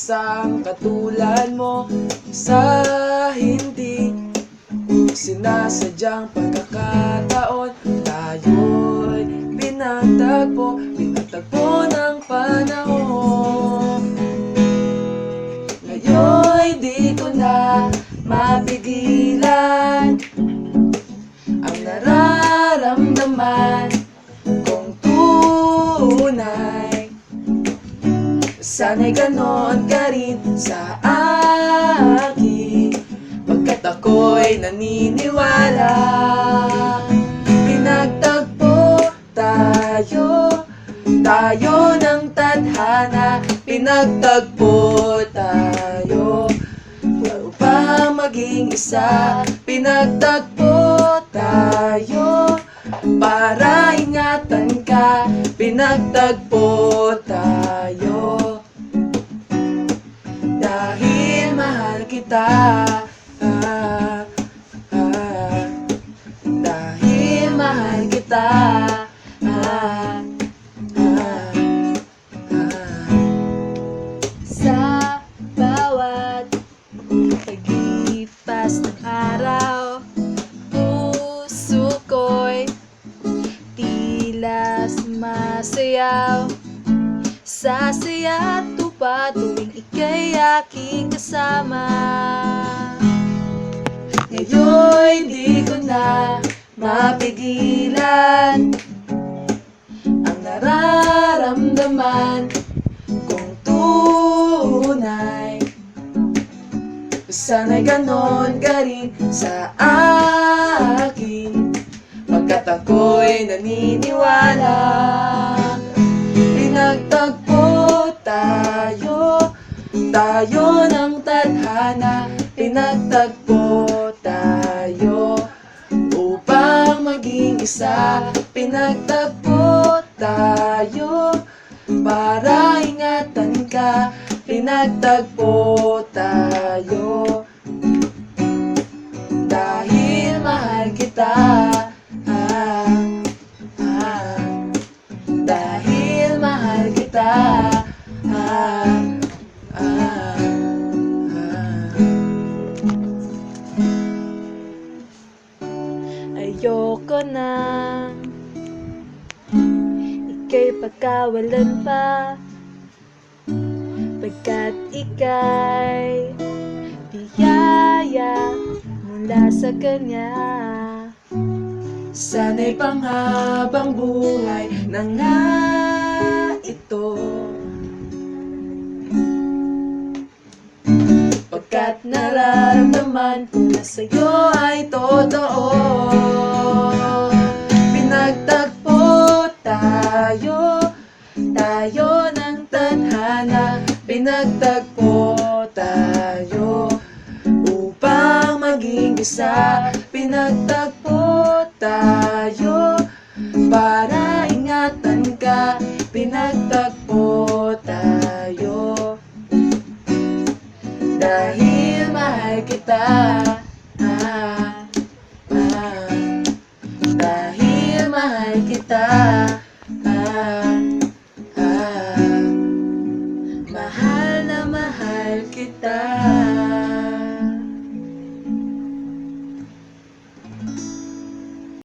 isang katulad mo sa hindi sinasadyang pagkakataon. Tayo'y pinagtagpo ng panahon. Ngayon'y di ko na mapigilan ang nararamdaman kong tunay. Sana'y ganon ka rin sa akin, pagkat ako'y naniniwala. Pinagtagpo tayo ng tadhana. Pinagtagpo tayo upang maging isa. Pinagtagpo tayo para ingatan ka. Pinagtagpo tayo dahil mahal kita. Dahil mahal kita. Sa bawat paglipas ng araw, puso ko'y tila sumasayaw. Sa saya tupa tuwing ika'y aking kasama. Ngayon'y di ko na mapigilan ang nararamdaman kong tunay. Sana'y ganon ka rin sa akin, pagkat ako'y naniniwala. Pinagtagpo tayo ng tadhana. Pinagtagpo tayo upang maging isa. Pinagtagpo tayo para ingatan ka. Pinagtagpo tayo dahil mahal kita. Dahil mahal kita. Ayoko nang ika'y pagkawalan pa, pagkat ika'y biyaya mula sa Kanya. Sana'y panghabang buhay na nga ito, pagkat nararamdaman ko na sa'yo ay totoo. Pinagtagpo tayo ng tadhana. Pinagtagpo tayo upang maging isa. Pinagtagpo tayo para ingatan ka. Pinagtagpo tayo dahil mahal kita. Dahil mahal kita. Mahal na mahal kita.